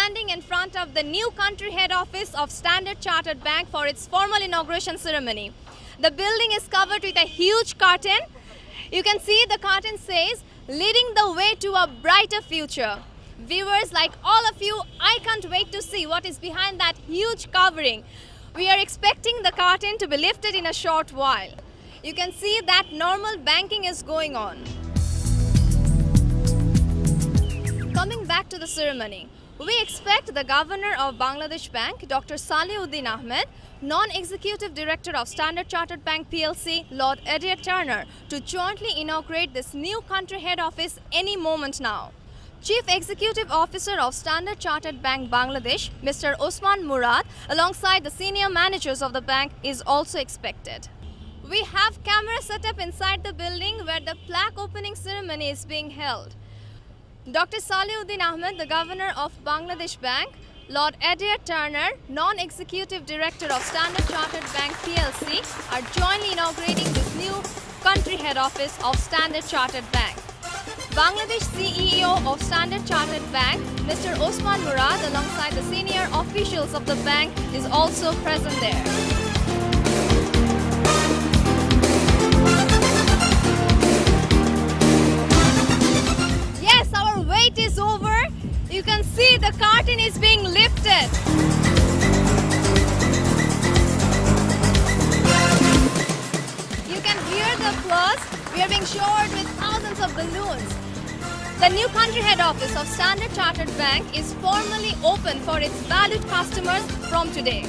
standing in front of the new country head office of Standard Chartered Bank for its formal inauguration ceremony. The building is covered with a huge curtain. You can see the curtain says, "Leading the way to a brighter future." Viewers like all of you, I can't wait to see what is behind that huge covering. We are expecting the curtain to be lifted in a short while. You can see that normal banking is going on. Coming back to the ceremony, we expect the Governor of Bangladesh Bank, Dr. Salihuddin Ahmed, Non-Executive Director of Standard Chartered Bank PLC, Lord Adair Turner, to jointly inaugurate this new country head office any moment now. Chief Executive Officer of Standard Chartered Bank Bangladesh, Mr. Osman Murad, alongside the senior managers of the bank, is also expected. We have cameras set up inside the building where the plaque opening ceremony is being held. Dr. Salihuddin Ahmed, the Governor of Bangladesh Bank, Lord Adair Turner, Non-Executive Director of Standard Chartered Bank PLC, are jointly inaugurating this new country head office of Standard Chartered Bank. Bangladesh CEO of Standard Chartered Bank, Mr. Osman Murad, alongside the senior officials of the bank, is also present there. Wait is over. You can see the curtain is being lifted. You can hear the applause. We are being showered with thousands of balloons. The new country head office of Standard Chartered Bank is formally open for its valued customers from today.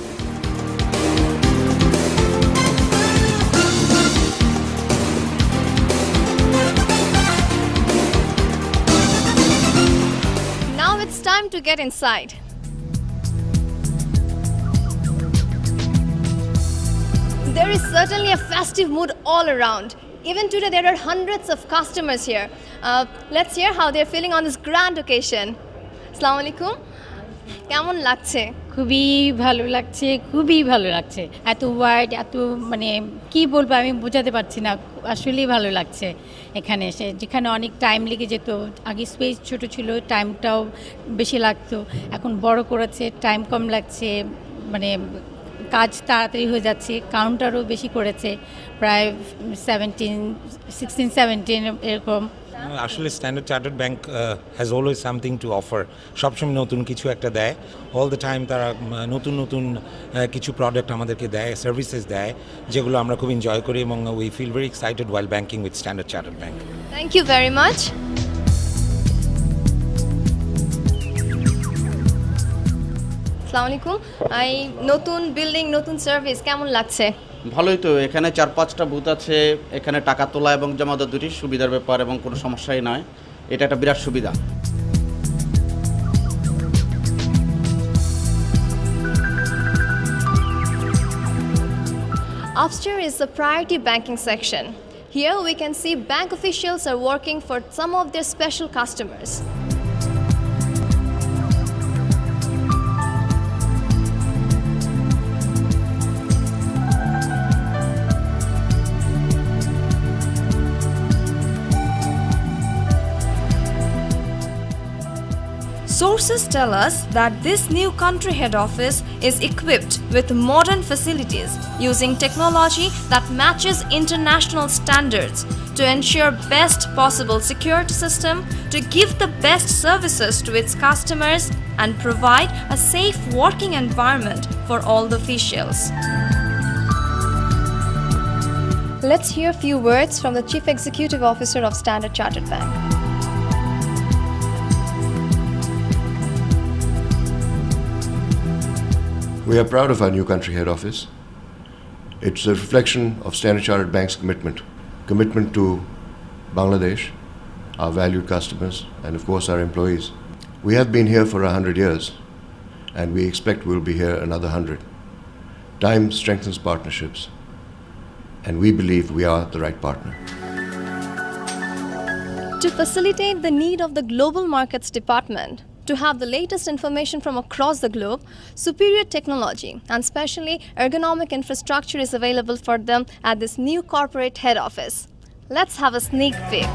Now it's time to get inside. There is certainly a festive mood all around. Even today there are hundreds of customers here. Let's hear how they're feeling on this grand occasion. Assalamu alaikum. কেমন লাগছে? খুবই ভালো লাগছে, খুবই ভালো লাগছে। এত wide, এত মানে কি বলবো আমি বোঝাতে পারছি না। আসলেই ভালো লাগছে এখানে এসে। যেখানে অনেক টাইম লেগে যেত, আগে স্পেস ছোট ছিল, টাইমটাও বেশি লাগতো। এখন বড় করেছে, টাইম কম লাগছে, মানে কাজ তাড়াতাড়ি হয়ে যাচ্ছে। কাউন্টারও বেশি করেছে, প্রায় 16-17 এরকম। আসলে standard Chartered bank has always something to offer. সবসময় নতুন কিছু একটা দেয়, অল দ্য টাইম তারা নতুন নতুন কিছু প্রোডাক্ট আমাদেরকে দেয়, সার্ভিসেস দেয়, যেগুলো আমরা খুব এনজয় করি এবং we feel very excited while banking with Standard Chartered Bank. Thank you very much. আসসালামু আলাইকুম। নতুন বিল্ডিং, নতুন সার্ভিস কেমন লাগছে? ভালোই তো। এখানে 4-5টা বুথ আছে। এখানে টাকা তোলা এবং জমা দেওয়া দুটি সুবিধার ব্যাপার এবং কোনো সমস্যাই নয়। এটা একটা বিরাট সুবিধা। Upstairs is the priority banking section. Here we can see bank officials are working for some of their special customers. Sources tell us that this new country head office is equipped with modern facilities using technology that matches international standards to ensure best possible security system, to give the best services to its customers and provide a safe working environment for all the officials. Let's hear a few words from the Chief Executive Officer of Standard Chartered Bank. We are proud of our new country head office. It's a reflection of Standard Chartered Bank's commitment to Bangladesh, our valued customers, and of course our employees. We have been here for 100 years, and we expect we'll be here another 100. Time strengthens partnerships, and we believe we are the right partner. To facilitate the need of the Global Markets Department to have the latest information from across the globe, superior technology and especially ergonomic infrastructure is available for them at this new corporate head office. Let's have a sneak peek.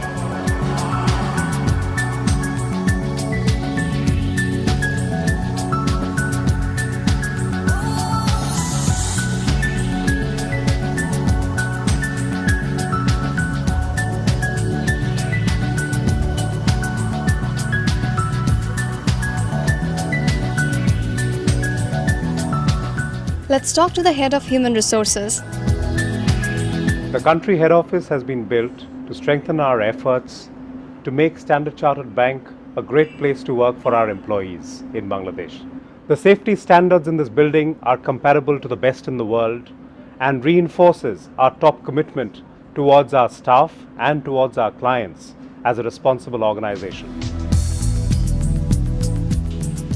Let's talk to the head of human resources. The country head office has been built to strengthen our efforts to make Standard Chartered Bank a great place to work for our employees in Bangladesh. The safety standards in this building are comparable to the best in the world and reinforces our top commitment towards our staff and towards our clients as a responsible organization.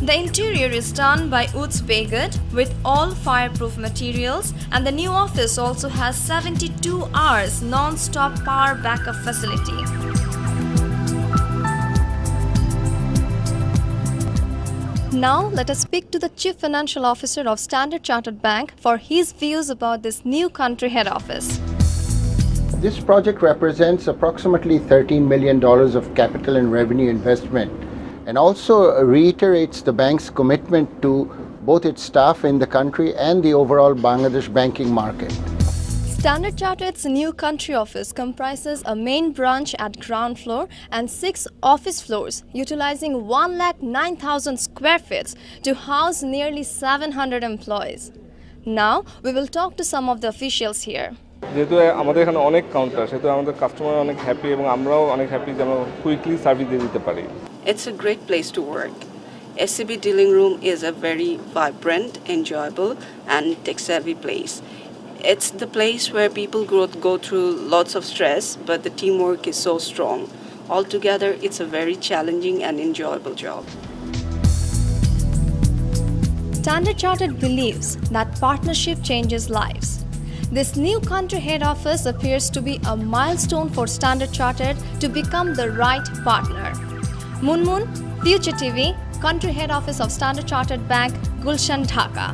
The interior is done by Utz Begut with all fireproof materials, and the new office also has 72 hours non-stop power backup facility. Now let us speak to the Chief Financial Officer of Standard Chartered Bank for his views about this new country head office. This project represents approximately $13 million of capital and revenue investment, and also reiterates the bank's commitment to both its staff in the country and the overall Bangladesh banking market. Standard Chartered's new country office comprises a main branch at ground floor and 6 office floors, utilizing 109,000 square feet to house nearly 700 employees. Now, we will talk to some of the officials here. যেহেতু আমাদের এখানে অনেক counter সেহেতু আমাদের customer অনেক happy এবং আমরাও অনেক হ্যাপি যে আমরা কুইকলি সার্ভিস দিয়ে দিতে পারি। It's a great place to work. SCB Dealing Room is a very vibrant, enjoyable and tech-savvy place. It's the place where people go through lots of stress, but the teamwork is so strong. Altogether, it's a very challenging and enjoyable job. Standard Chartered believes that partnership changes lives. This new country head office appears to be a milestone for Standard Chartered to become the right partner. Munmun, Future TV, Country Head Office of Standard Chartered Bank, Gulshan, Dhaka.